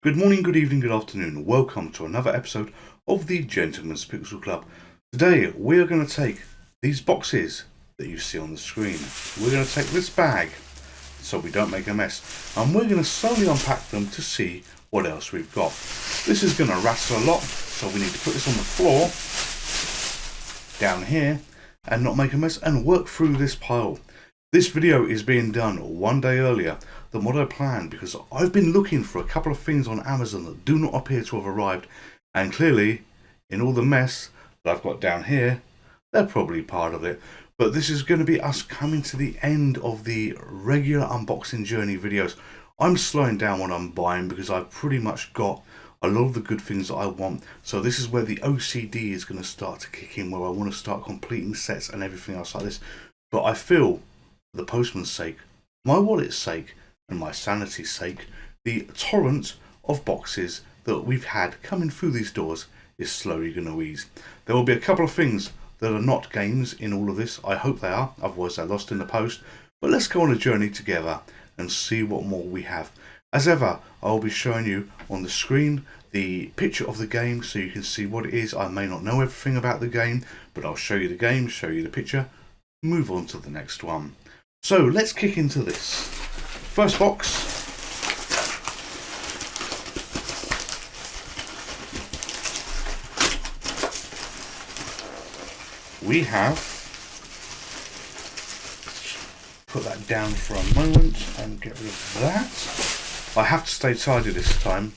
Good morning, good evening, good afternoon. Welcome to another episode of the Gentleman's Pixel Club. Today we are going to take these boxes that you see on the screen. We're going to take this bag so we don't make a mess, and we're going to slowly unpack them to see what else we've got. This is going to rattle a lot, so we need to put this on the floor down here and not make a mess and work through this pile. This video is being done one day earlier than what I planned because I've been looking for a couple of things on Amazon that do not appear to have arrived, and clearly in all the mess that I've got down here, they're probably part of it. But this is going to be us coming to the end of the regular unboxing journey videos. I'm slowing down what I'm buying because I've pretty much got a lot of the good things that I want. So this is where the OCD is going to start to kick in, where I want to start completing sets and everything else like this. But I feel, for the postman's sake, my wallet's sake, and my sanity's sake, the torrent of boxes that we've had coming through these doors is slowly going to ease. There will be a couple of things that are not games in all of this. I hope they are, otherwise they're lost in the post. But let's go on a journey together and see what more we have. As ever, I will be showing you on the screen the picture of the game so you can see what it is. I may not know everything about the game, but I'll show you the game, show you the picture, move on to the next one. So let's kick into this. First box. We have, put that down for a moment and get rid of that. I have to stay tidy this time.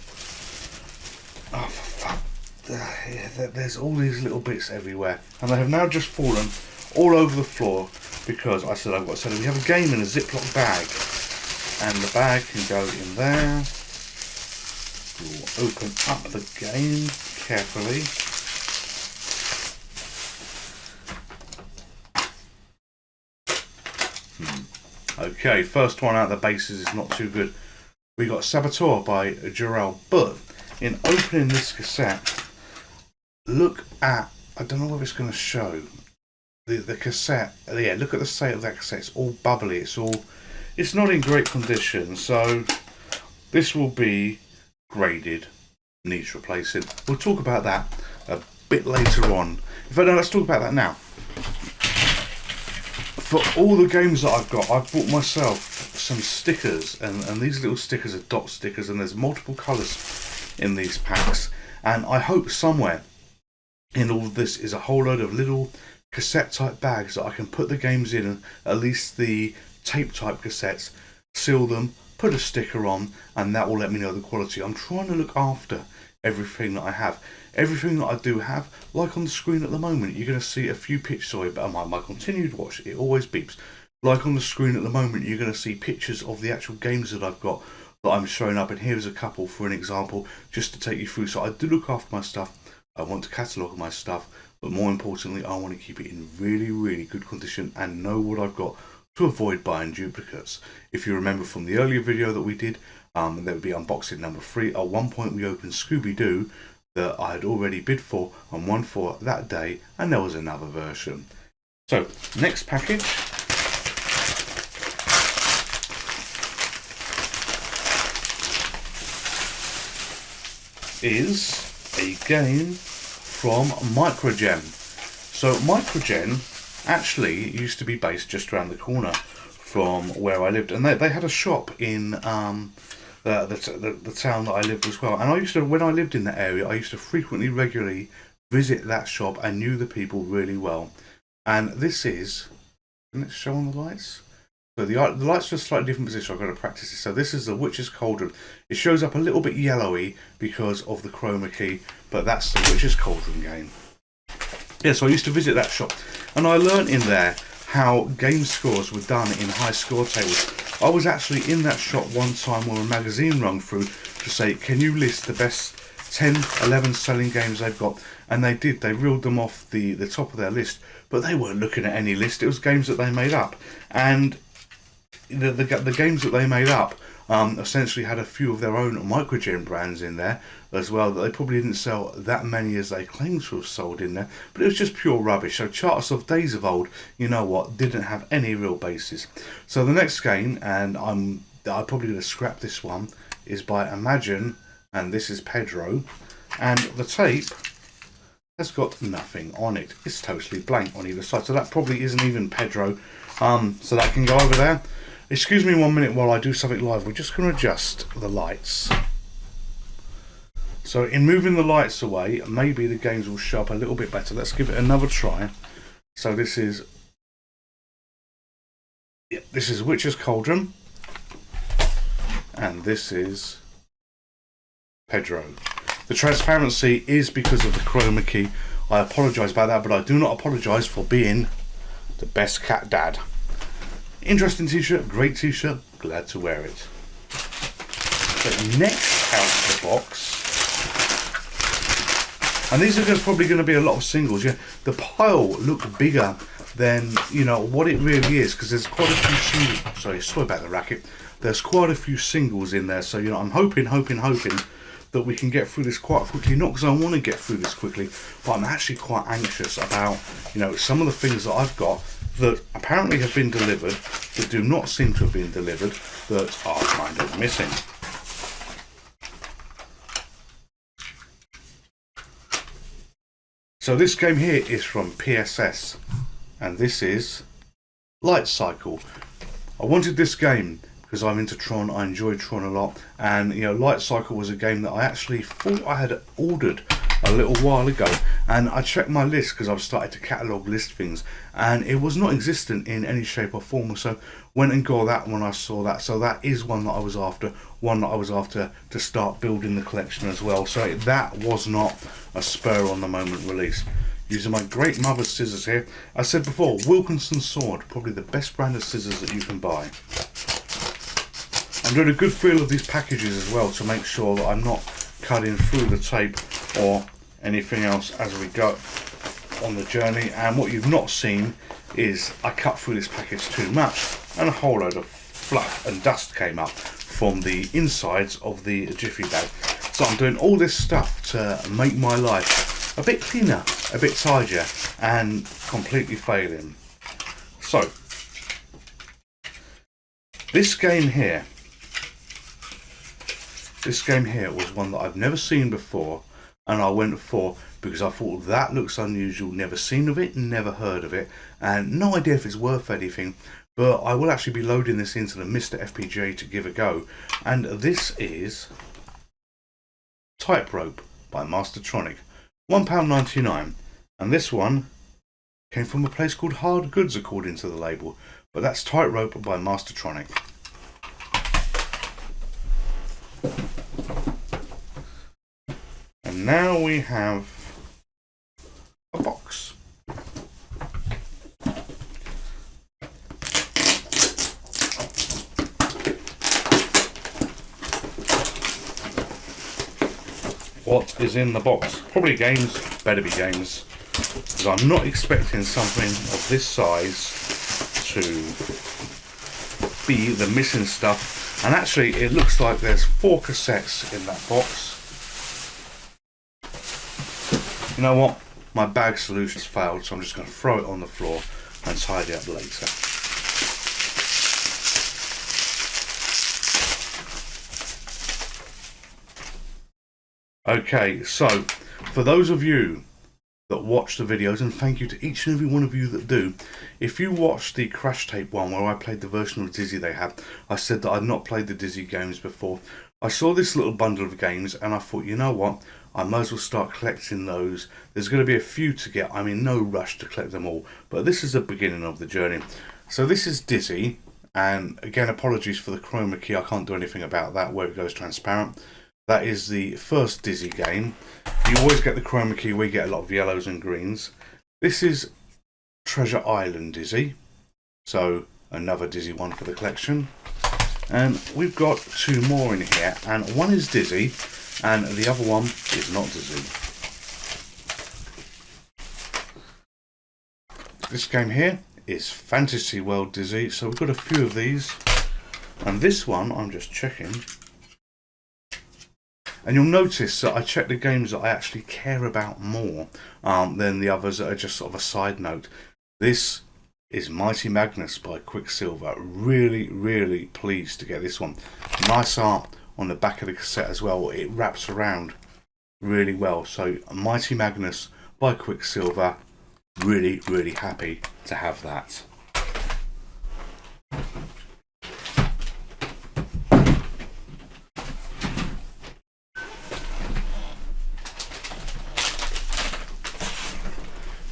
Oh, for fuck. There's all these little bits everywhere, and they have now just fallen all over the floor because I said I've got to say we have a game in a Ziploc bag, and the bag can go in there. We'll open up the game carefully. Okay, first one out of the bases is not too good. We got Saboteur by Durrell, but in opening this cassette, look at, I don't know whether it's going to show, the cassette. Yeah, look at the state of that cassette. It's all bubbly. It's not in great condition. So this will be graded, needs replacing. We'll talk about that a bit later on. In fact, no, let's talk about that now. For all the games that I've got, I've bought myself some stickers, and these little stickers are dot stickers, and there's multiple colours in these packs. And I hope somewhere in all of this is a whole load of little cassette type bags that I can put the games in, at least the tape type cassettes, seal them, put a sticker on, and that will let me know the quality. I'm trying to look after everything that I have. Everything that I do have, like on the screen at the moment, you're going to see a few pictures. Sorry, but my continued watch, it always beeps. Like on the screen at the moment, you're going to see pictures of the actual games that I've got that I'm showing up, and here's a couple for an example, just to take you through. So I do look after my stuff. I want to catalogue my stuff, but more importantly, I want to keep it in really, really good condition and know what I've got to avoid buying duplicates. If you remember from the earlier video that we did, there would be unboxing number 3. At one point we opened Scooby-Doo that I had already bid for and won for that day, and there was another version. So next package is a game from Microgem. So Microgem actually used to be based just around the corner from where I lived, and they had a shop in the town that I lived as well. And I used to, when I lived in that area, I used to frequently, regularly visit that shop and knew the people really well. And this is, can it show on the lights? So the lights are a slightly different position. I've got to practice this. So this is the Witch's Cauldron. It shows up a little bit yellowy because of the chroma key, but that's the Witch's Cauldron game. Yeah, so I used to visit that shop, and I learned in there how game scores were done in high score tables. I was actually in that shop one time where a magazine rung through to say, can you list the best 10, 11 selling games they've got? And they did. They reeled them off the top of their list, but they weren't looking at any list. It was games that they made up, and the games that they made up essentially had a few of their own Microgem brands in there as well, that they probably didn't sell that many as they claimed to have sold in there, but it was just pure rubbish. So Charters of Days of Old, you know what, didn't have any real basis. So the next game, and I'm probably going to scrap this one, is by Imagine and this is Pedro, and the tape has got nothing on it. It's totally blank on either side, so that probably isn't even Pedro. So that can go over there. Excuse me 1 minute while I do something live. We're just going to adjust the lights. So in moving the lights away, maybe the games will show up a little bit better. Let's give it another try. So this is Witch's Cauldron, and this is Pedro. The transparency is because of the chroma key. I apologise about that, but I do not apologise for being the best cat dad. Interesting t-shirt, great t-shirt, glad to wear it. So next out of the box, and these are probably going to be a lot of singles. Yeah, the pile looked bigger than, you know, what it really is, because there's quite a few singles. Sorry about the racket. There's quite a few singles in there, so you know, I'm hoping that we can get through this quite quickly. Not because I want to get through this quickly, but I'm actually quite anxious about, you know, some of the things that I've got that apparently have been delivered, that do not seem to have been delivered, that are kind of missing. So this game here is from PSS, and this is Light Cycle. I wanted this game because I'm into Tron, I enjoy Tron a lot, and you know, Light Cycle was a game that I actually thought I had ordered a little while ago, and I checked my list because I've started to catalogue list things, and it was not existent in any shape or form, so went and got that when I saw that. So that is one that I was after, to start building the collection as well. So that was not a spur on the moment release. Using my great mother's scissors here. I said before, Wilkinson Sword, probably the best brand of scissors that you can buy. I'm doing a good feel of these packages as well to make sure that I'm not cutting through the tape or anything else as we go on the journey. And what you've not seen is I cut through this package too much, and a whole load of fluff and dust came up from the insides of the Jiffy bag. So I'm doing all this stuff to make my life a bit cleaner, a bit tidier, and completely failing. So this game here was one that I've never seen before, and I went for because I thought that looks unusual, never seen of it, never heard of it, and no idea if it's worth anything. But I will actually be loading this into the Mr. FPGA to give a go, and this is Tightrope by Dktronix, £1.99, and this one came from a place called Hard Goods according to the label, but that's Tightrope by Dktronix. And now we have a box. What is in the box? Probably games, better be games, because I'm not expecting something of this size to be the missing stuff. And actually it looks like there's 4 cassettes in that box. You know what? My bag solution's failed, so I'm just going to throw it on the floor and tidy up later. Okay, so for those of you that watch the videos, and thank you to each and every one of you that do, if you watched the Crash Tape one where I played the version of Dizzy they had, I said that I'd not played the Dizzy games before. I saw this little bundle of games and I thought, you know what, I might as well start collecting those. There's going to be a few to get. I'm in no rush to collect them all, but this is the beginning of the journey. So this is Dizzy, and again, apologies for the chroma key, I can't do anything about that where it goes transparent. That is the first Dizzy game. You always get the chroma key, we get a lot of yellows and greens. This is Treasure Island Dizzy, so another Dizzy one for the collection. And we've got 2 more in here, and one is Dizzy and the other one is not Dizzy. This game here is Fantasy World Dizzy, so we've got a few of these, and this one I'm just checking. And you'll notice that I check the games that I actually care about more than the others that are just sort of a side note. This is Mighty Magnus by Quicksilver. Really, really pleased to get this one. Nice art on the back of the cassette as well. It wraps around really well. So Mighty Magnus by Quicksilver, really, really happy to have that.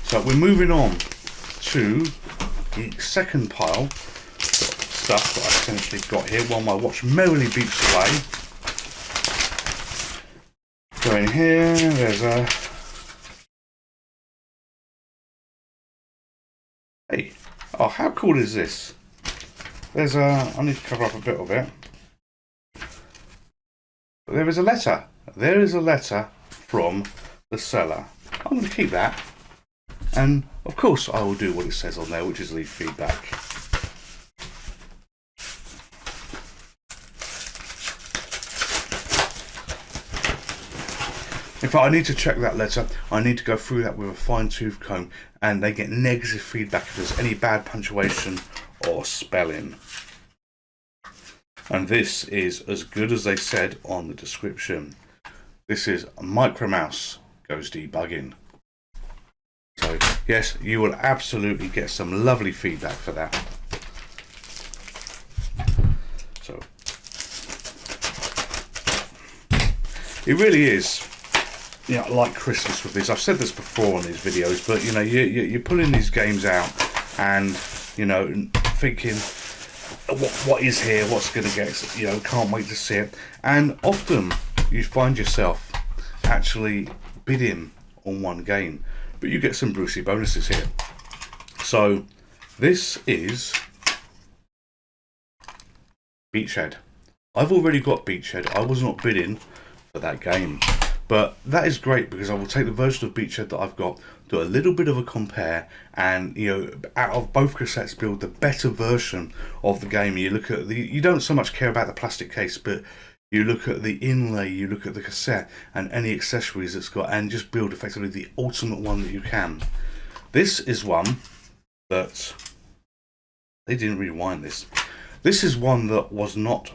So we're moving on to the second pile of stuff that I essentially got here while my watch merrily beeps away. Going here, there's a... Hey, oh, how cool is this? There's a... I need to cover up a bit of it. But there is a letter. There is a letter from the seller. I'm going to keep that. And of course I will do what it says on there, which is leave feedback. In fact, I need to check that letter. I need to go through that with a fine-tooth comb, and they get negative feedback if there's any bad punctuation or spelling. And this is as good as they said on the description. This is Micro Mouse Goes Debugging. So yes, you will absolutely get some lovely feedback for that. So it really is, you know, like Christmas with this. I've said this before on these videos, but you know, you're pulling these games out, and you know, thinking, what is here? What's going to get? You know, can't wait to see it. And often you find yourself actually bidding on one game, but you get some Brucey bonuses here. So this is Beachhead. I've already got Beachhead. I was not bidding for that game, but that is great because I will take the version of Beachhead that I've got, do a little bit of a compare, and you know, out of both cassettes build the better version of the game. You look at you don't so much care about the plastic case, but you look at the inlay, you look at the cassette and any accessories it's got, and just build effectively the ultimate one that you can. This is one that they didn't rewind this. This is one that was not,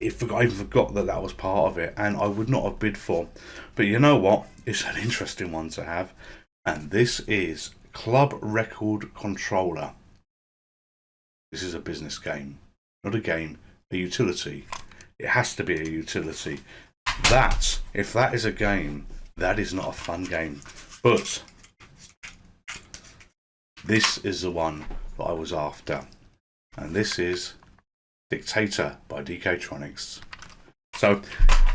I even forgot that that was part of it, and I would not have bid for. But you know what? It's an interesting one to have, and this is Club Record Controller. This is a business game, not a game, a utility. It has to be a utility. That, if that is a game, that is not a fun game. But this is the one that I was after. And this is Dictator by Dktronix. So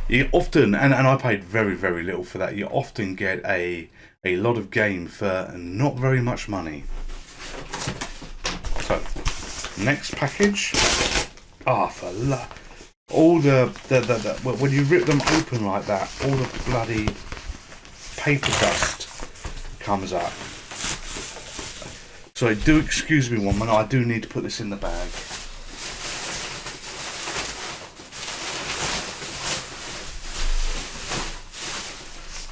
you often, and I paid very, very little for that, you often get a lot of game for not very much money. So, next package. Ah, for love. All the when you rip them open like that, all the bloody paper dust comes up. So do excuse me one minute, I do need to put this in the bag.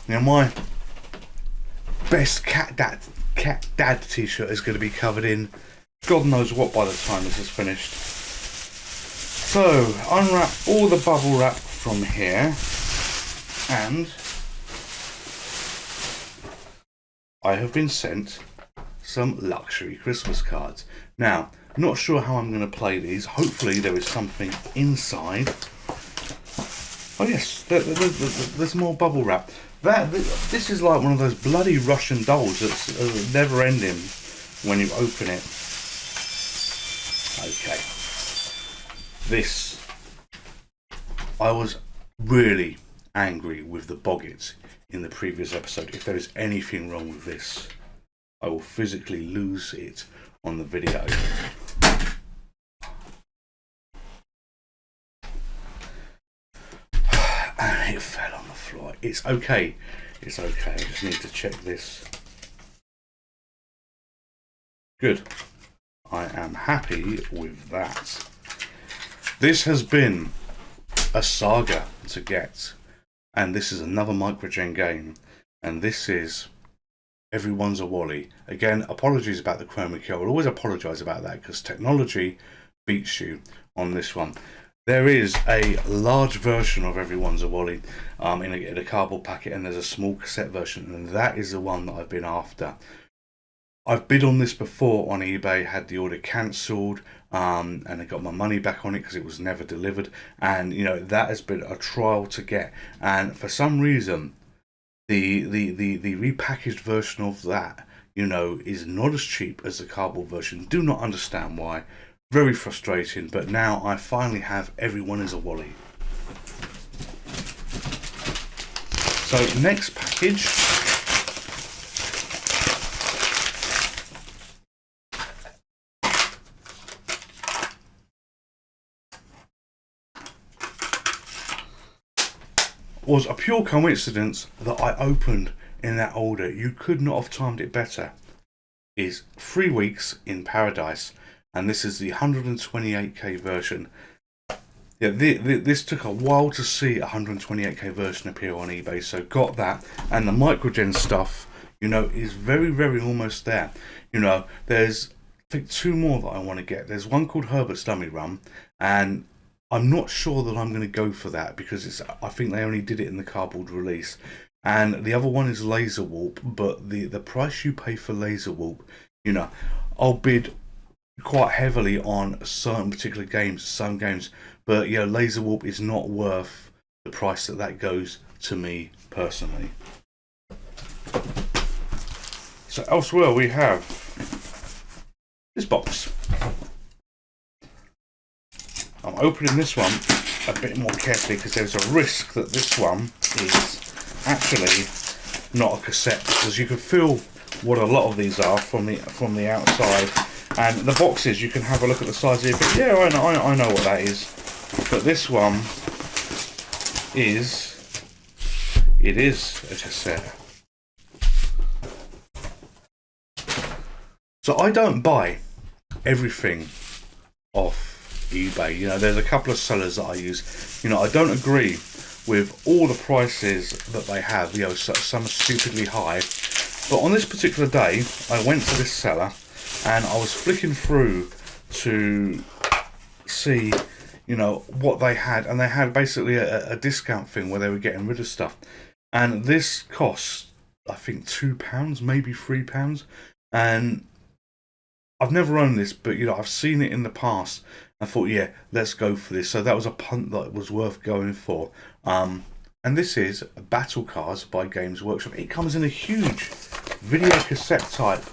Now my best cat dad t-shirt is going to be covered in God knows what by the time this is finished. So, unwrap all the bubble wrap from here, and I have been sent some luxury Christmas cards. Now, not sure how I'm going to play these. Hopefully there is something inside. Oh yes, there's more bubble wrap. This is like one of those bloody Russian dolls that's never ending when you open it. Okay. This, I was really angry with the Boggett in the previous episode. If there is anything wrong with this, I will physically lose it on the video. And it fell on the floor. It's okay. It's okay. I just need to check this. Good. I am happy with that. This has been a saga to get, and this is another Microgem game, and this is Everyone's a Wally. Again, apologies about the chroma key. I will always apologise about that because technology beats you on this one. There is a large version of Everyone's a Wally in a cardboard packet, and there's a small cassette version, and that is the one that I've been after. I've bid on this before on eBay, had the order cancelled, and I got my money back on it because it was never delivered. And you know, that has been a trial to get. And for some reason, the repackaged version of that, you know, is not as cheap as the cardboard version. Do not understand why. Very frustrating. But now I finally have Everyone is a Wally. So next package. Was a pure coincidence that I opened in that order. You could not have timed it better. Is 3 Weeks in Paradise, and this is the 128k version. Yeah, this took a while to see a 128k version appear on eBay, so got that. And the Microgem stuff, you know, is very almost there. You know, there's I think 2 more that I want to get. There's one called Herbert's Dummy Run, and I'm not sure that I'm going to go for that because I think they only did it in the cardboard release. And the other one is Laser Warp, but the price you pay for Laser Warp, you know, I'll bid quite heavily on certain particular games, some games, but you know, Laser Warp is not worth the price that goes to me personally. So elsewhere we have this box. I'm opening this one a bit more carefully because there's a risk that this one is actually not a cassette, because you can feel what a lot of these are from the outside. And the boxes, you can have a look at the size here, but yeah, I know what that is. But this one is a cassette. So I don't buy everything off eBay. You know, there's a couple of sellers that I use. You know, I don't agree with all the prices that they have. You know, some are stupidly high. But on this particular day, I went to this seller and I was flicking through to see, you know, what they had, and they had basically a discount thing where they were getting rid of stuff. And this cost, I think, £2, maybe £3. And I've never owned this, but you know, I've seen it in the past. I thought, yeah, let's go for this. So that was a punt that was worth going for. And this is Battle Cards by Games Workshop. It comes in a huge video cassette type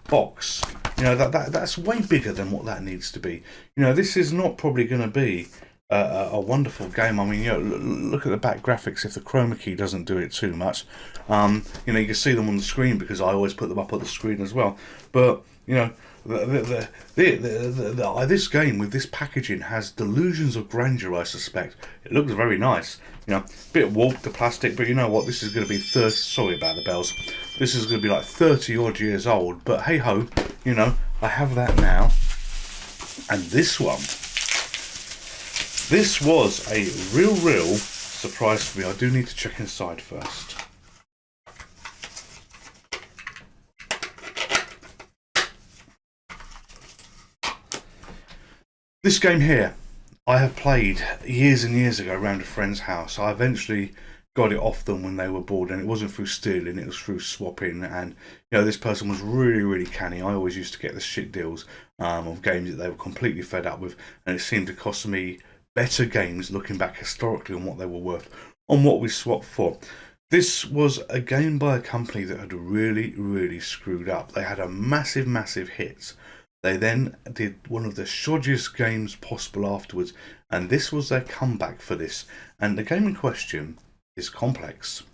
box. You know, that's way bigger than what that needs to be. You know, this is not probably going to be a wonderful game. I mean, you know, look at the back graphics. If the chroma key doesn't do it too much, you know, you can see them on the screen because I always put them up on the screen as well. But you know, this game with this packaging has delusions of grandeur. I suspect it looks very nice. You know, bit warped the plastic, but you know what? This is going to be 30. Sorry about the bells. This is going to be like 30 odd years old. But hey ho, you know, I have that now. And this one, this was a real surprise for me. I do need to check inside first. This game here, I have played years and years ago around a friend's house. I eventually got it off them when they were bored, and it wasn't through stealing, it was through swapping. And you know, this person was really canny. I always used to get the shit deals of games that they were completely fed up with, and it seemed to cost me better games looking back historically on what they were worth, on what we swapped for. This was a game by a company that had really screwed up. They had a massive hit. They then did one of the shoddiest games possible afterwards, and this was their comeback for this. And the game in question is Complex.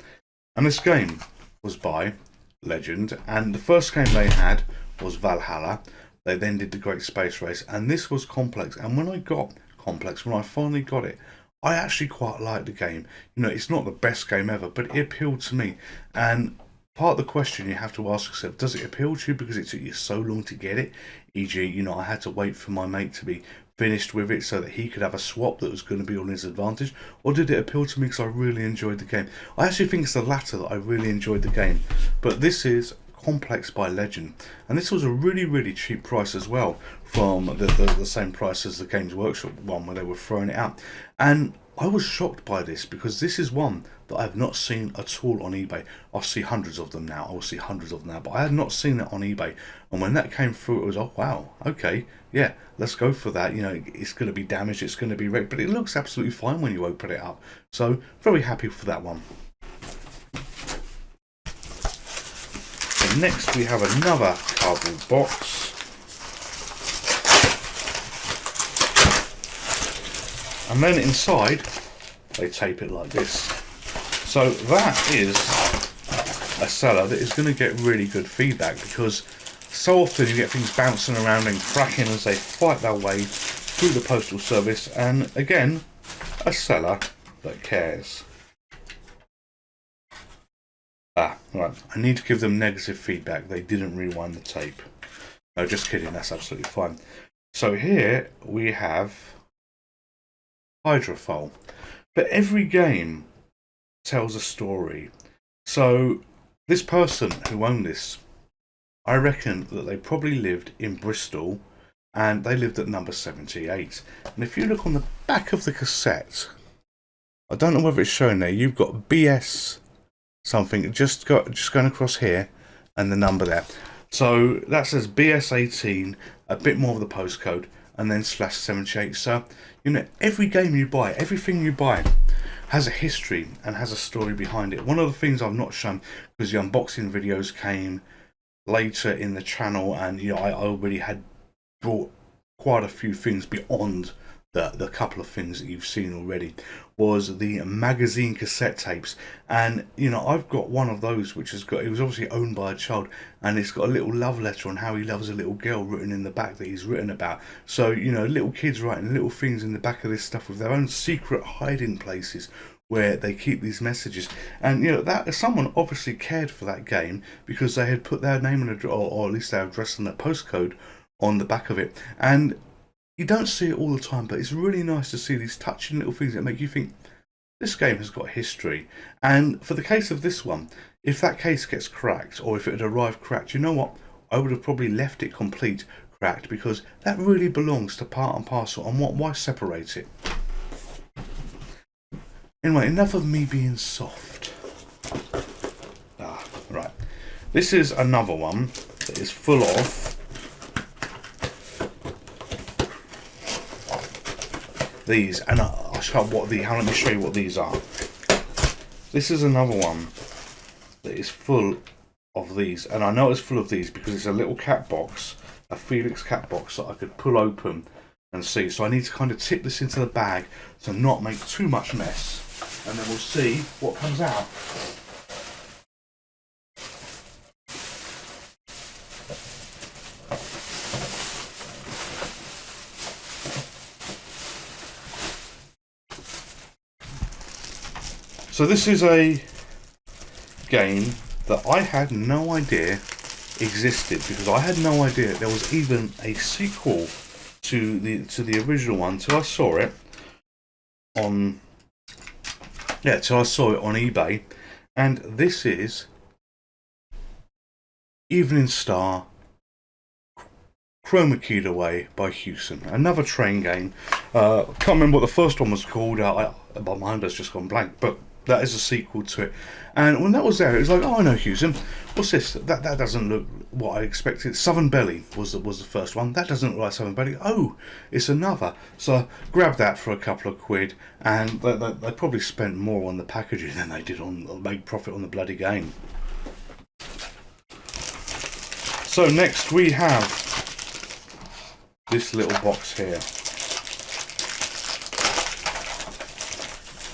And this game was by Legend, and the first game they had was Valhalla. They then did the Great Space Race, and this was Complex. And when I got Complex, when I finally got it, I actually quite liked the game. You know, it's not the best game ever, but it appealed to me. And part of the question you have to ask yourself, does it appeal to you because it took you so long to get it? E.g., you know, I had to wait for my mate to be finished with it so that he could have a swap that was going to be on his advantage? Or did it appeal to me because I really enjoyed the game? I actually think it's the latter, that I really enjoyed the game. But this is Complex by Legend, and this was a really cheap price as well, from the same price as the Games Workshop one where they were throwing it out. And I was shocked by this, because this is one that I have not seen at all on eBay. I'll see hundreds of them now, but I had not seen it on eBay. And when that came through, it was, oh wow, okay, yeah, let's go for that. You know, it's going to be damaged, it's going to be wrecked, but it looks absolutely fine when you open it up. So very happy for that one. And next we have another cardboard box. And then inside, they tape it like this. So that is a seller that is going to get really good feedback, because so often you get things bouncing around and cracking as they fight their way through the postal service. And again, a seller that cares. Right, I need to give them negative feedback. They didn't rewind the tape. No, just kidding, that's absolutely fine. So here we have Hydrofoil. But every game tells a story. So this person who owned this, I reckon that they probably lived in Bristol, and they lived at number 78. And if you look on the back of the cassette, I don't know whether it's shown there, you've got BS something just going across here, and the number there. So that says BS18, a bit more of the postcode, and then /78. So, you know, every game you buy, everything you buy has a history and has a story behind it. One of the things I've not shown, because the unboxing videos came later in the channel, and you know, I already had brought quite a few things beyond the couple of things that you've seen already, was the magazine cassette tapes. And you know, I've got one of those which has got, it was obviously owned by a child, and it's got a little love letter on how he loves a little girl written in the back that he's written about. So you know, little kids writing little things in the back of this stuff with their own secret hiding places where they keep these messages. And you know, that someone obviously cared for that game, because they had put their name and address, or at least their address and their postcode on the back of it. And you don't see it all the time, but it's really nice to see these touching little things that make you think, this game has got history. And for the case of this one, if that case gets cracked, or if it had arrived cracked, you know what? I would have probably left it complete cracked, because that really belongs to part and parcel, and why separate it? Anyway, enough of me being soft. Right. This is another one that is full of these, and let me show you what these are. This is another one that is full of these, and I know it's full of these because it's a little cat box, a Felix cat box that I could pull open and see. So I need to kind of tip this into the bag to not make too much mess, and then we'll see what comes out. So this is a game that I had no idea existed, because I had no idea there was even a sequel to the original one till I saw it on eBay. And this is Evening Star Chroma Keyed Away by Hewson, another train game. Can't remember what the first one was called. My mind has just gone blank, but that is a sequel to it. And when that was there, it was like, oh, I know Hewson. What's this? That doesn't look what I expected. Southern Belly was the first one. That doesn't look like Southern Belly. Oh, it's another. So I grabbed that for a couple of quid, and they probably spent more on the packaging than they did on make profit on the bloody game. So next we have this little box here,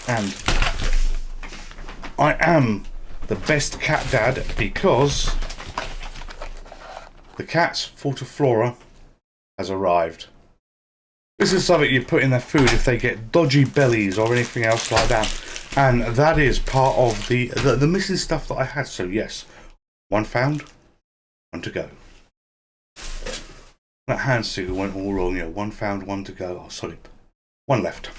and I am the best cat dad because the cat's Fortiflora has arrived. This is something you put in their food if they get dodgy bellies or anything else like that, and that is part of the missing stuff that I had. So yes, one found, one to go. That hand signal went all wrong. Yeah, one found, one to go. Oh, sorry, one left.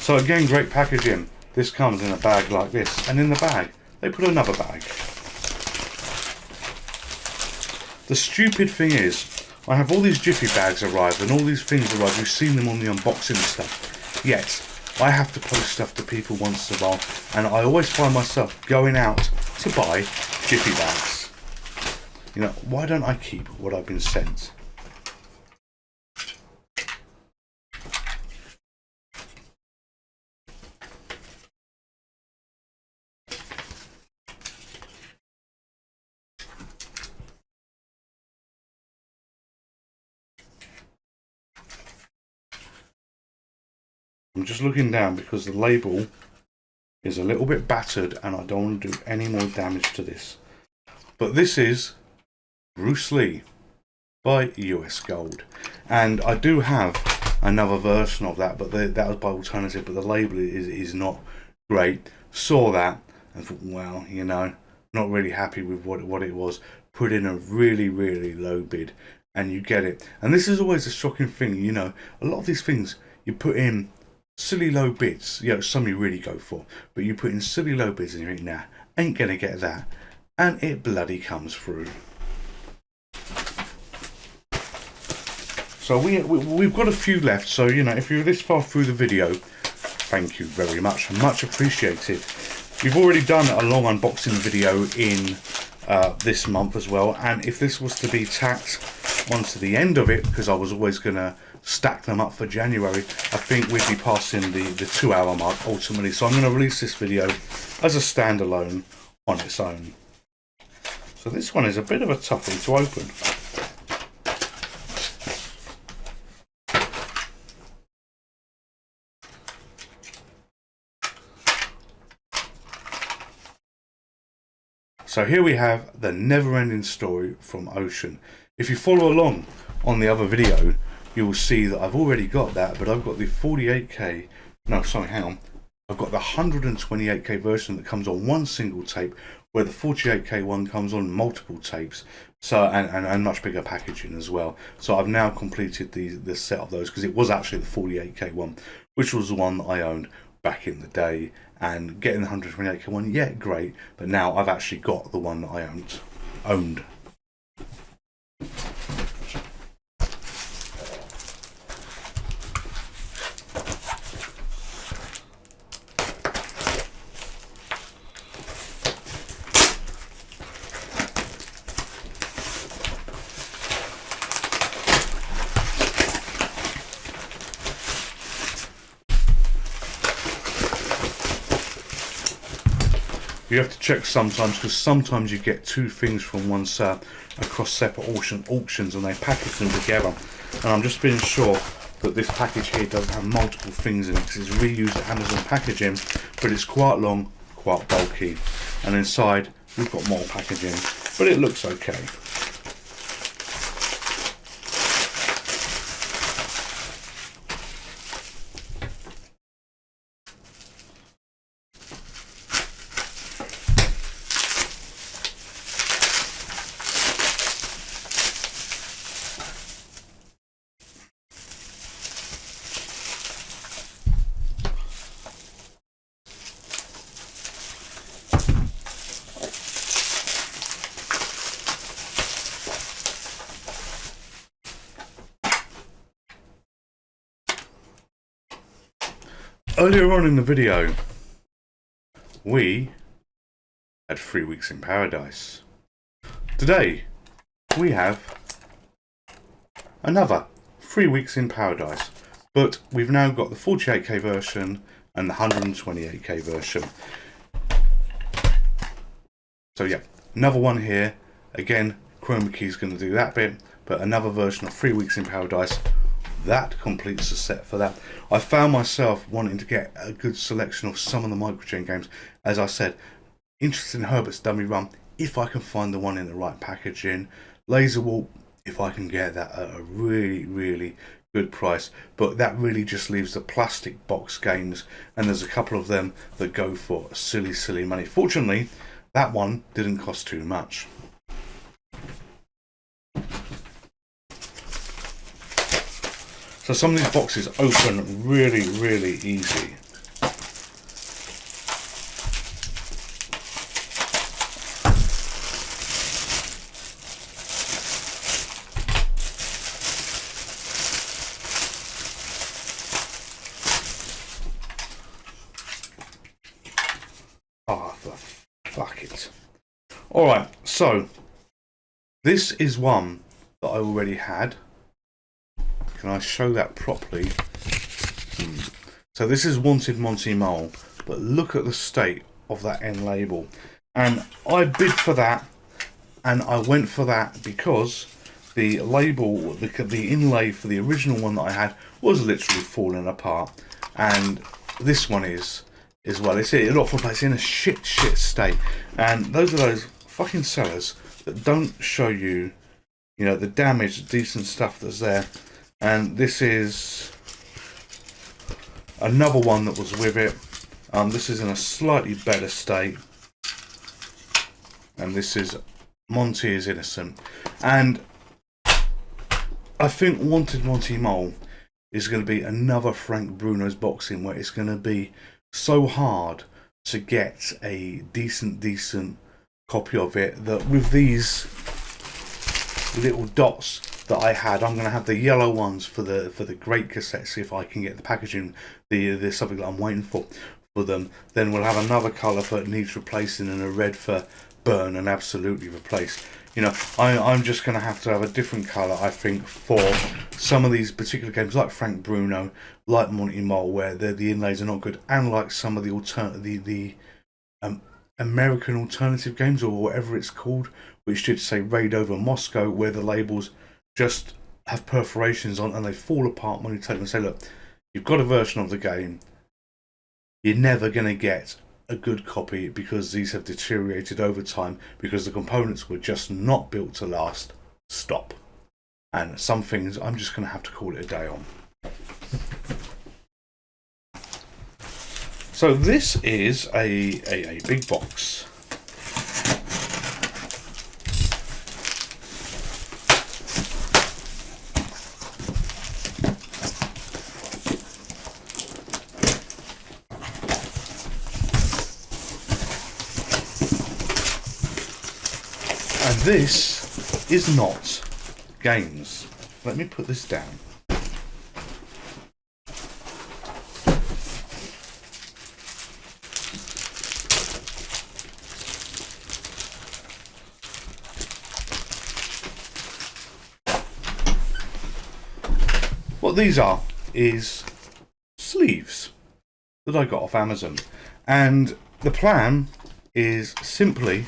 So again, great packaging. This comes in a bag like this, and in the bag they put another bag. The stupid thing is, I have all these Jiffy bags arrived and all these things arrived. You've seen them on the unboxing and stuff. Yet I have to post stuff to people once in a while, and I always find myself going out to buy Jiffy bags. You know, why don't I keep what I've been sent? I'm just looking down because the label is a little bit battered and I don't want to do any more damage to this. But this is Bruce Lee by US Gold. And I do have another version of that, but that was by Alternative, but the label is not great. Saw that and thought, well, you know, not really happy with what it was. Put in a really, really low bid and you get it. And this is always a shocking thing, you know, a lot of these things you put in silly low bids, you know, some you really go for, but you put in silly low bids and you think, nah, ain't gonna get that, and it bloody comes through. So we've got a few left, so you know, if you're this far through the video, thank you very much, much appreciated. We've already done a long unboxing video in this month as well, and if this was to be tacked onto the end of it, because I was always gonna stack them up for January, I think we'd be passing the 2-hour mark ultimately. So I'm going to release this video as a standalone on its own. So this one is a bit of a toughie to open. So here we have the never-ending story from Ocean. If you follow along on the other video, you will see that I've already got that, but I've got the 48K, no, sorry, hang on. I've got the 128K version that comes on one single tape, where the 48K one comes on multiple tapes, so and much bigger packaging as well. So I've now completed the set of those, because it was actually the 48K one, which was the one that I owned back in the day. And getting the 128K one, yeah, great, but now I've actually got the one that I owned. You have to check sometimes, because sometimes you get two things from one set across separate auctions and they package them together. And I'm just being sure that this package here doesn't have multiple things in it, because it's reused Amazon packaging, but it's quite long, quite bulky. And inside we've got more packaging, but it looks okay. Earlier on in the video, we had 3 weeks in paradise. Today, we have another 3 weeks in paradise, but we've now got the 48K version and the 128K version. So yeah, another one here. Again, Chroma Key's going to do that bit, but another version of 3 weeks in paradise. That completes the set for that. I found myself wanting to get a good selection of some of the Microgem games. As I said, interested in Herbert's Dummy Run, if I can find the one in the right packaging. Laser Warp, if I can get that at a really, really good price. But that really just leaves the plastic box games, and there's a couple of them that go for silly, silly money. Fortunately, that one didn't cost too much. So some of these boxes open really, really easy. Alright, so this is one that I already had. Can I show that properly? So this is Wanted Monty Mole, but look at the state of that end label. And I bid for that, and I went for that because the label, the inlay for the original one that I had was literally falling apart. And this one is as well. It's in a shit state. And those are those fucking sellers that don't show you, you know, the damaged, decent stuff that's there. And this is another one that was with it. This is in a slightly better state. And this is Monty is Innocent. And I think Wanted Monty Mole is going to be another Frank Bruno's boxing where it's going to be so hard to get a decent copy of it, that with these little dots that I had, I'm going to have the yellow ones for the great cassettes if I can get the packaging, the something that I'm waiting for them. Then we'll have another colour that needs replacing and a red for burn and absolutely replace. You know, I'm just going to have a different colour, I think, for some of these particular games, like Frank Bruno, like Monty Mole, where the inlays are not good, and like some of the American alternative games, or whatever it's called, which should say Raid Over Moscow, where the labels just have perforations on and they fall apart when you take them and say, look, you've got a version of the game, you're never going to get a good copy because these have deteriorated over time because the components were just not built to last. Stop. And some things I'm just going to have to call it a day on. So this is a big box. And this is not games. Let me put this down. What these are is sleeves that I got off Amazon, and the plan is simply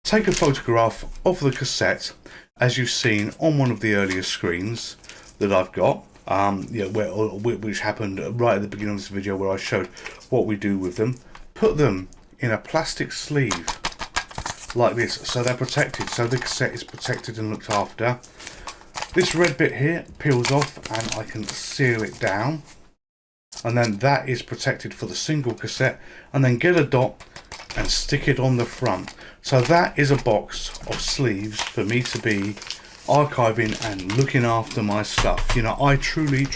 take a photograph of the cassette as you've seen on one of the earlier screens that I've got, which happened right at the beginning of this video, where I showed what we do with them. Put them in a plastic sleeve like this, so they're protected, so the cassette is protected and looked after. This red bit here peels off and I can seal it down, and then that is protected for the single cassette, and then get a dot and stick it on the front. So that is a box of sleeves for me to be archiving and looking after my stuff. You know, I truly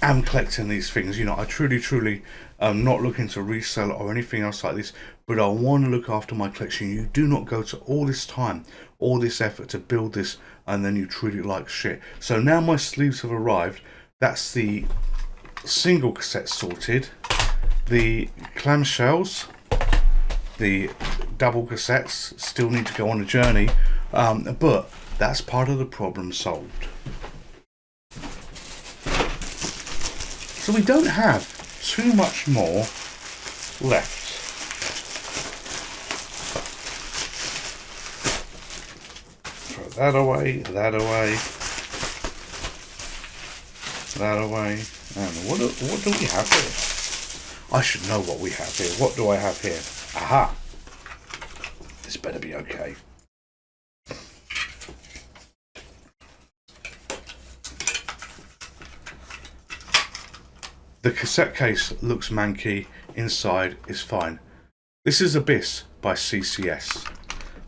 am collecting these things. You know, I truly am not looking to resell or anything else like this, but I want to look after my collection. You do not go to all this time, all this effort to build this, and then you treat it like shit. So now my sleeves have arrived. That's the single cassette sorted. The clamshells, the double cassettes still need to go on a journey, but that's part of the problem solved. So we don't have too much more left. Throw that away, that away, that away. And what do we have here? I should know what we have here. What do I have here? Aha! This better be okay. The cassette case looks manky, inside is fine. This is Abyss by CCS.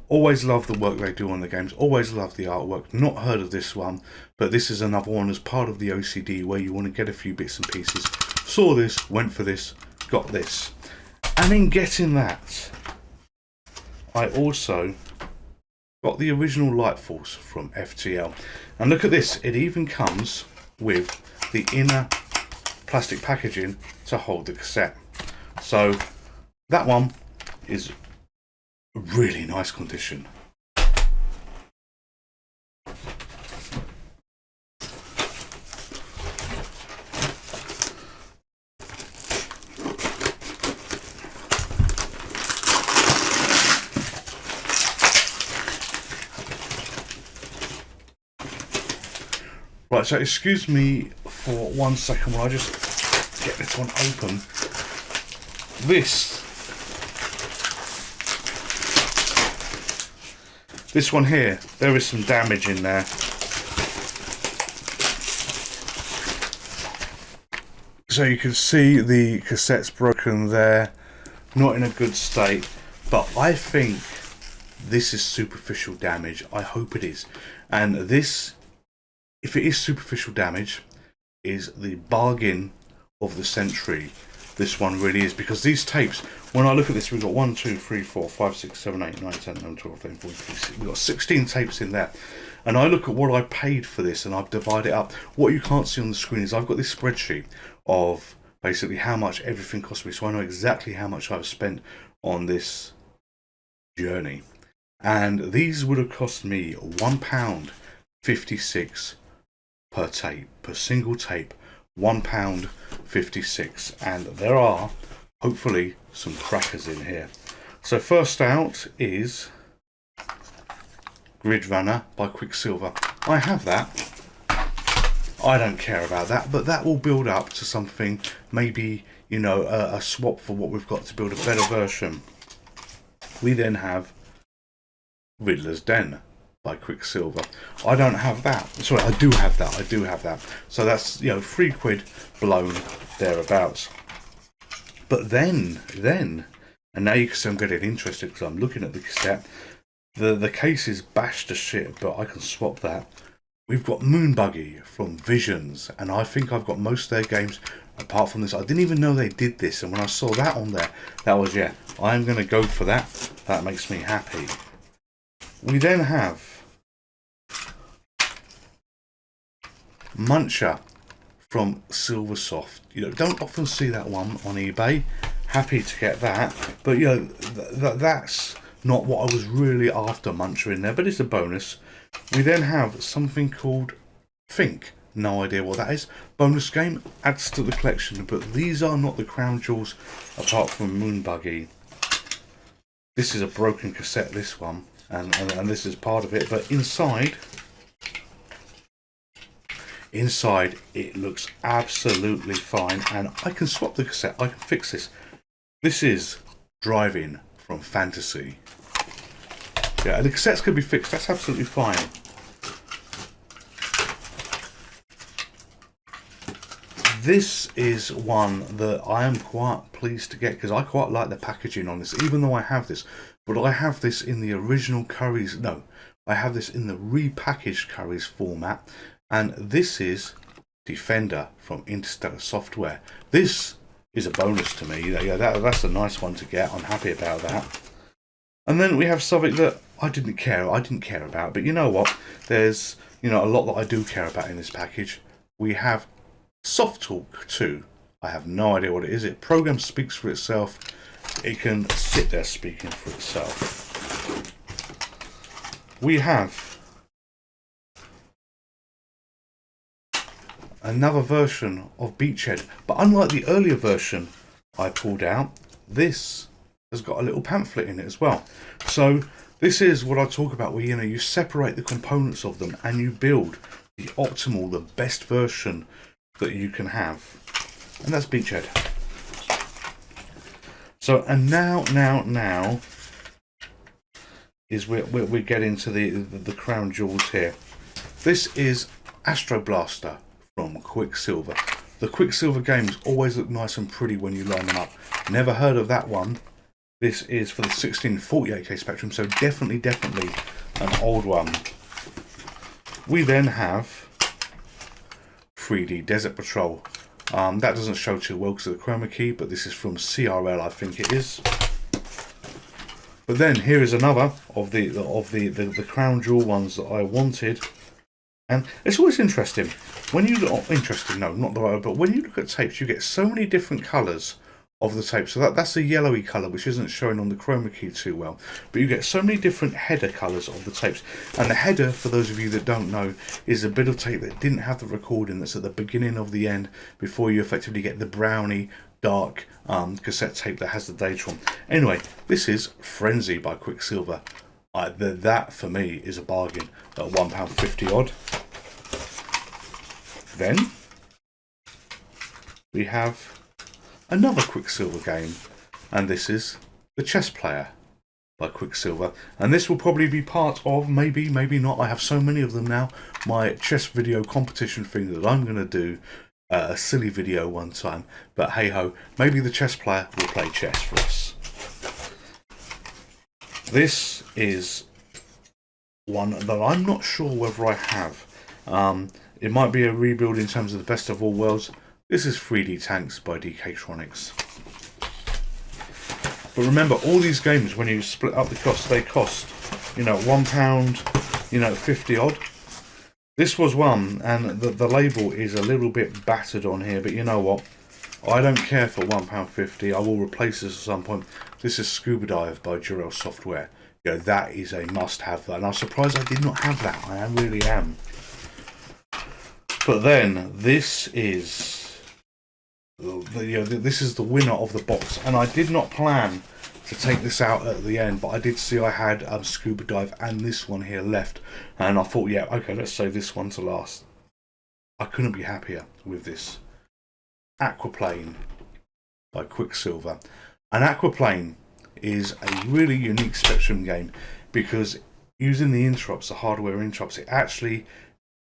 Always love the work they do on the games, always love the artwork. Not heard of this one, but this is another one as part of the OCD where you want to get a few bits and pieces. Saw this, went for this, got this. And in getting that, I also got the original Light Force from FTL. And look at this, it even comes with the inner plastic packaging to hold the cassette. So that one is really nice condition. Right, so excuse me for 1 second while I just get this one open. This one here, there is some damage in there. So you can see the cassette's broken there, not in a good state, but I think this is superficial damage. I hope it is. And this, if it is superficial damage, is the bargain of the century. This one really is, because these tapes, when I look at this, we've got 1, 2, 3, 4, 5, 6, 7, 8, 9, 10, 11, 12, 13, 14, 15, we've got 16 tapes in there. And I look at what I paid for this and I've divided it up. What you can't see on the screen is I've got this spreadsheet of basically how much everything cost me, so I know exactly how much I've spent on this journey. And these would have cost me £1.56 per tape, per single tape. £1.56, and there are hopefully some crackers in here. So first out is Grid Runner by Quicksilver. I have that. I don't care about that, but that will build up to something, maybe, you know, a swap for what we've got to build a better version. We then have Riddler's Den by Quicksilver. I don't have that. Sorry, I do have that. I do have that. So that's, you know, £3 blown thereabouts. But then, and now you can see I'm getting interested because I'm looking at the cassette. The case is bashed to shit, but I can swap that. We've got Moonbuggy from Visions, and I think I've got most of their games apart from this. I didn't even know they did this, and when I saw that on there, that was, yeah, I'm going to go for that. That makes me happy. We then have Muncher from Silversoft. You know, don't often see that one on eBay. Happy to get that, but you know, that's not what I was really after, Muncher in there, but it's a bonus. We then have something called Think. No idea what that is. Bonus game, adds to the collection, but these are not the crown jewels apart from Moonbuggy. This is a broken cassette, this one, and this is part of it, but inside it looks absolutely fine, and I can swap the cassette. I can fix this. This is Driving from Fantasy. Yeah, the cassettes can be fixed. That's absolutely fine. This is one that I am quite pleased to get because I quite like the packaging on this, even though I have this. But I have this in the original Curry's. No, I have this in the repackaged Curry's format. And this is Defender from Interstellar Software. This is a bonus to me. Yeah, that's a nice one to get. I'm happy about that. And then we have something that I didn't care about. But you know what? There's, you know, a lot that I do care about in this package. We have Soft Talk 2. I have no idea what it is. It program speaks for itself. It can sit there speaking for itself. We have another version of Beachhead, but unlike the earlier version I pulled out, this has got a little pamphlet in it as well. So this is what I talk about, where, you know, you separate the components of them and you build the optimal, the best version that you can have, and that's Beachhead. So, and now is we get into the crown jewels here. This is Astro Blaster from Quicksilver. The Quicksilver games always look nice and pretty when you line them up. Never heard of that one. This is for the 1648K Spectrum, so definitely an old one. We then have 3D Desert Patrol. That doesn't show too well because of the chroma key, but this is from CRL, I think it is. But then here is another of the crown jewel ones that I wanted. And it's always interesting when you look, interesting, no, not the right word, but when you look at tapes, you get so many different colours of the tape. So that's a yellowy colour, which isn't showing on the chroma key too well. But you get so many different header colours of the tapes. And the header, for those of you that don't know, is a bit of tape that didn't have the recording that's at the beginning of the end before you effectively get the browny, dark cassette tape that has the data on. Anyway, this is Frenzy by Quicksilver. That for me is a bargain at £1.50 odd. Then we have another Quicksilver game, and this is The Chess Player by Quicksilver, and this will probably be part of, maybe not, I have so many of them now, my chess video competition thing that I'm going to do a silly video one time, but hey ho, maybe The Chess Player will play chess for us. This is one that I'm not sure whether I have. It might be a rebuild in terms of the best of all worlds. This is 3D Tanks by Dktronix. But remember, all these games, when you split up the cost, they cost, you know, £1, you know, 50 odd. This was one, and the label is a little bit battered on here, but you know what? I don't care for £1.50. I will replace this at some point. This is Scuba Dive by Durell Software. You know, that is a must-have, and I'm surprised I did not have that. I really am. But then this is this is the winner of the box, and I did not plan to take this out at the end, but I did see I had Scuba Dive and this one here left, and I thought, yeah, okay, let's save this one to last. I couldn't be happier with this. Aquaplane by Quicksilver. And Aquaplane is a really unique Spectrum game because using the interrupts, the hardware interrupts, it actually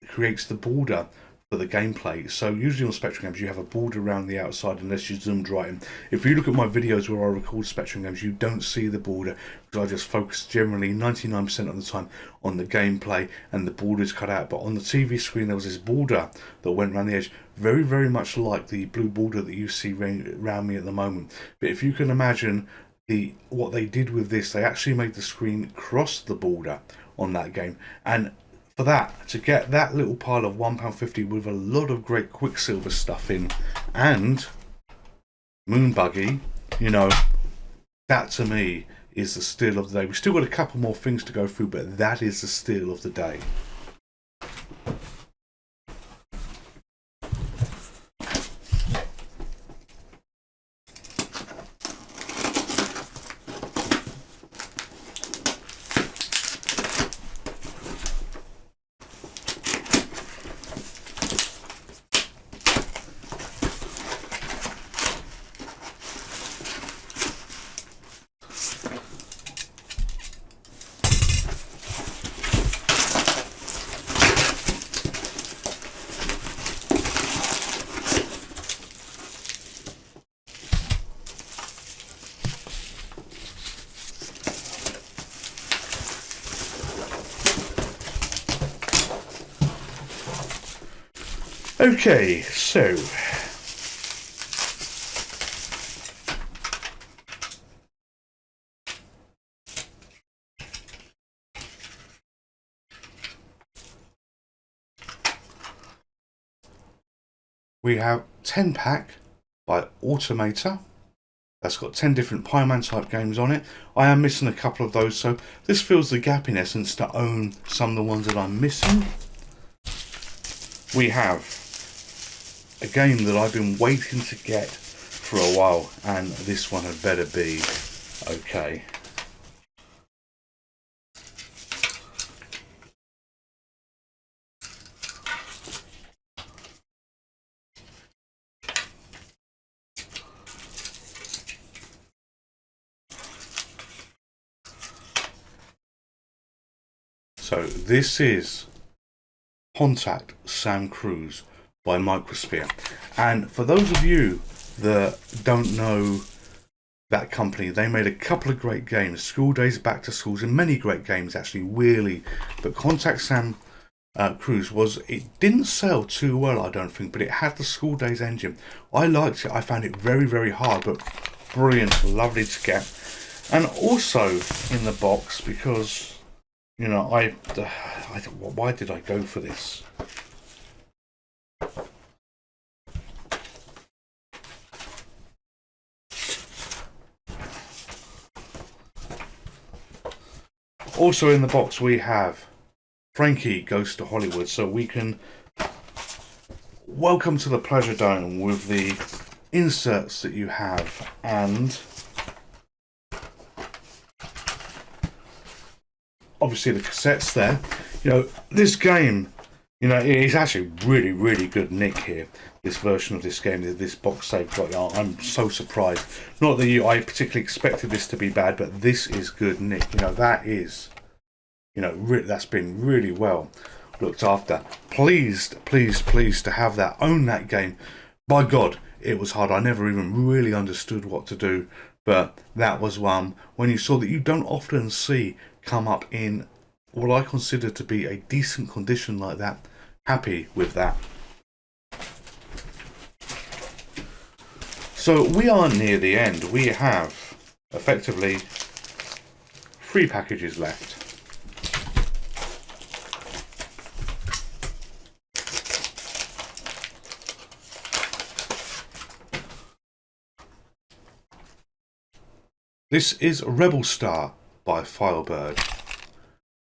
creates the border for the gameplay. So usually on Spectrum games you have a border around the outside unless you zoomed right in. If you look at my videos where I record Spectrum games, you don't see the border because I just focus generally 99% of the time on the gameplay and the border is cut out. But on the TV screen there was this border that went around the edge, very very much like the blue border that you see around me at the moment. But if you can imagine what they did with this, they actually made the screen cross the border on that game, and for that, to get that little pile of £1.50 with a lot of great Quicksilver stuff in, and Moon Buggy, you know, that to me is the steal of the day. We've still got a couple more things to go through, but that is the steal of the day. Okay, so we have 10 pack by Automator. That's got 10 different Pieman type games on it. I am missing a couple of those, so this fills the gap in essence to own some of the ones that I'm missing. We have a game that I've been waiting to get for a while, and this one had better be okay. So this is Contact Sam Cruise by Microgem, and for those of you that don't know that company, they made a couple of great games, School Days, Back to Schools, and many great games actually, really. But Contact Sam Cruise it didn't sell too well, I don't think, but it had the School Days engine. I liked it. I found it very very hard, but brilliant, lovely to get. And also in the box, because you know, why did I go for this? Also in the box we have Frankie Goes to Hollywood, so we can welcome to the Pleasure Dome with the inserts that you have, and obviously the cassettes there. You know, this game, you know, it's actually really good nick here. This version of this game, this box they've got, I'm so surprised. Not that I particularly expected this to be bad, but this is good nick. You know, that is, you know, that's been really well looked after. Pleased to have that, own that game. By God, it was hard. I never even really understood what to do, but that was one when you saw that you don't often see come up in what I consider to be a decent condition like that. Happy with that. So we are near the end. We have effectively 3 packages left. This is Rebel Star by Firebird.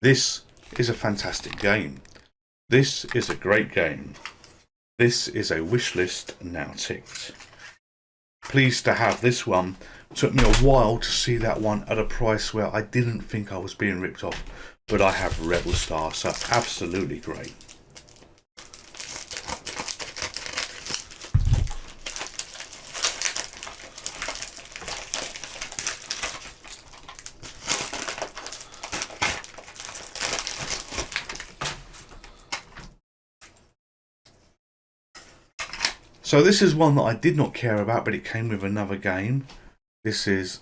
This is a fantastic game. This is a great game. This is a wish list now ticked. Pleased to have this one. Took me a while to see that one at a price where I didn't think I was being ripped off, but I have Rebel Star, so absolutely great. So this is one that I did not care about, but it came with another game. This is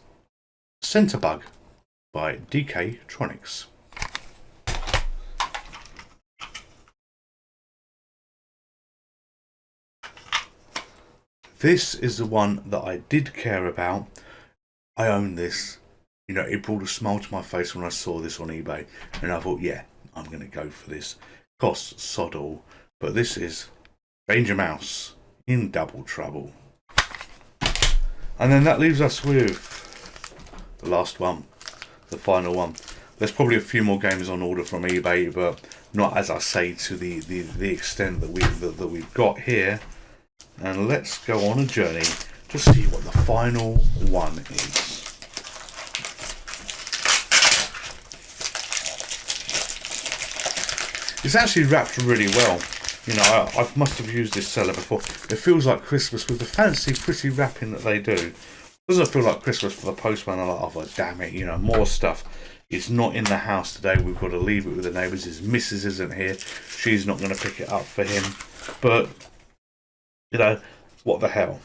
Centerbug by Dktronix. This is the one that I did care about. I own this. You know, it brought a smile to my face when I saw this on eBay, and I thought, yeah, I'm going to go for this. Costs sod all, but this is Danger Mouse in Double Trouble. And then that leaves us with the last one, the final one. There's probably a few more games on order from eBay, but not, as I say, to the extent that we've got here. And let's go on a journey to see what the final one is. It's actually wrapped really well. You know, I must have used this seller before. It feels like Christmas with the fancy, pretty wrapping that they do. Doesn't feel like Christmas for the postman. I'm like, oh, damn it, you know, more stuff. It's not in the house today. We've got to leave it with the neighbours. His missus isn't here. She's not going to pick it up for him. But, you know, what the hell?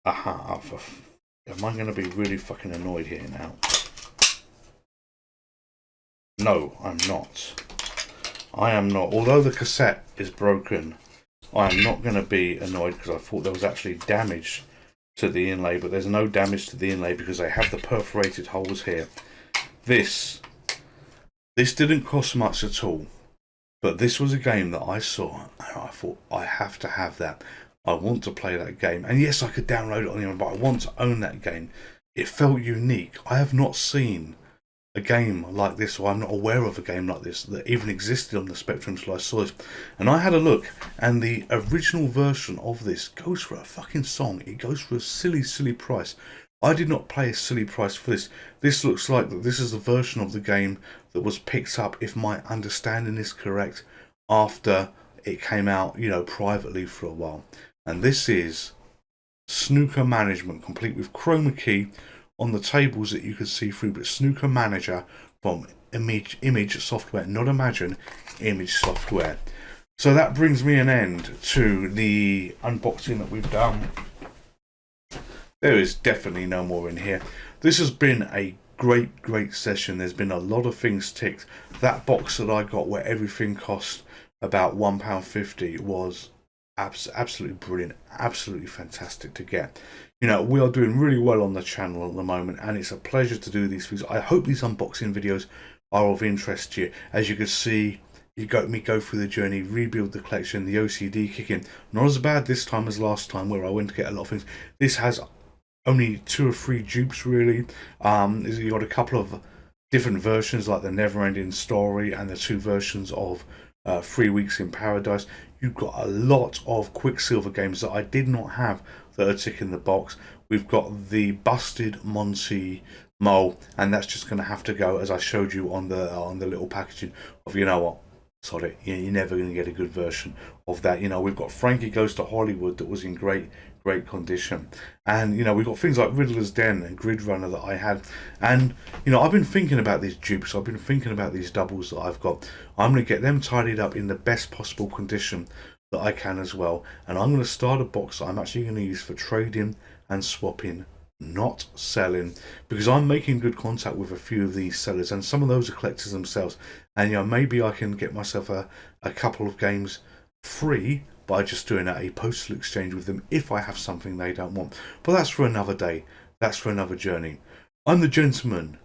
Aha. Am I going to be really fucking annoyed here now? No, I'm not. I am not. Although the cassette is broken, I am not going to be annoyed because I thought there was actually damage to the inlay, but there's no damage to the inlay because they have the perforated holes here. This didn't cost much at all, but this was a game that I saw and I thought, I have to have that. I want to play that game. And yes, I could download it on the internet, but I want to own that game. It felt unique. I have not seen a game like this, or I'm not aware of a game like this that even existed on the Spectrum until I saw it. And I had a look, and the original version of this goes for a fucking song. It goes for a silly price. I did not pay a silly price for this. This looks like that this is the version of the game that was picked up, if my understanding is correct, after it came out, you know, privately for a while. And this is Snooker Management, complete with chroma key on the tables that you can see through, but Snooker Manager from Image Software, not Imagine, Image Software. So that brings me an end to the unboxing that we've done. There is definitely no more in here. This has been a great session. There's been a lot of things ticked. That box that I got where everything cost about £1.50 was absolutely brilliant, absolutely fantastic to get. You know, we are doing really well on the channel at the moment, and it's a pleasure to do these things. I hope these unboxing videos are of interest to you. As you can see, you got me go through the journey, rebuild the collection, the OCD kicking. Not as bad this time as last time where I went to get a lot of things. This has only 2 or 3 dupes really. You got a couple of different versions like the Never Ending Story and the 2 versions of 3 Weeks in Paradise. You've got a lot of Quicksilver games that I did not have that are ticking the box. We've got the busted Monty mole, and that's just going to have to go, as I showed you on the little packaging of, you know what, sod it, you're never going to get a good version of that. You know, we've got Frankie Goes to Hollywood that was in great condition, and you know, we've got things like Riddler's Den and Grid Runner that I had. And you know, I've been thinking about these dupes, I've been thinking about these doubles that I've got. I'm going to get them tidied up in the best possible condition that I can as well, and I'm going to start a box that I'm actually going to use for trading and swapping, not selling, because I'm making good contact with a few of these sellers, and some of those are collectors themselves. And you know, maybe I can get myself a couple of games free by just doing a postal exchange with them if I have something they don't want. But that's for another day, that's for another journey. I'm the Gentleman.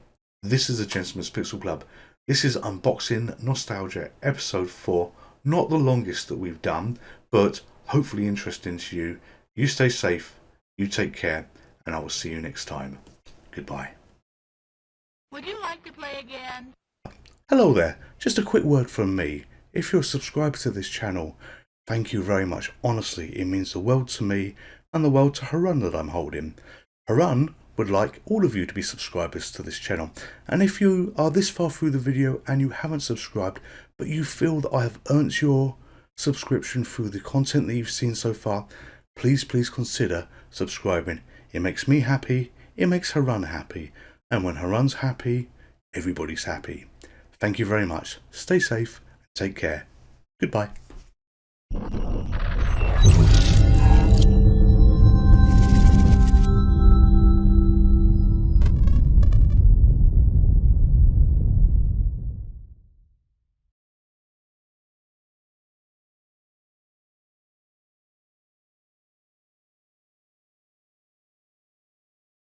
This is the Gentleman's Pixel Club. This is Unboxing Nostalgia episode 4. Not the longest that we've done, but hopefully interesting to you. You stay safe, you take care, and I will see you next time. Goodbye. Would you like to play again? Hello there, just a quick word from me. If you're a subscriber to this channel, thank you very much. Honestly, it means the world to me and the world to Harun that I'm holding. Harun would like all of you to be subscribers to this channel. And if you are this far through the video and you haven't subscribed, but you feel that I have earned your subscription through the content that you've seen so far, please consider subscribing. It makes me happy, it makes Harun happy, and when Harun's happy, everybody's happy. Thank you very much. Stay safe and take care. Goodbye.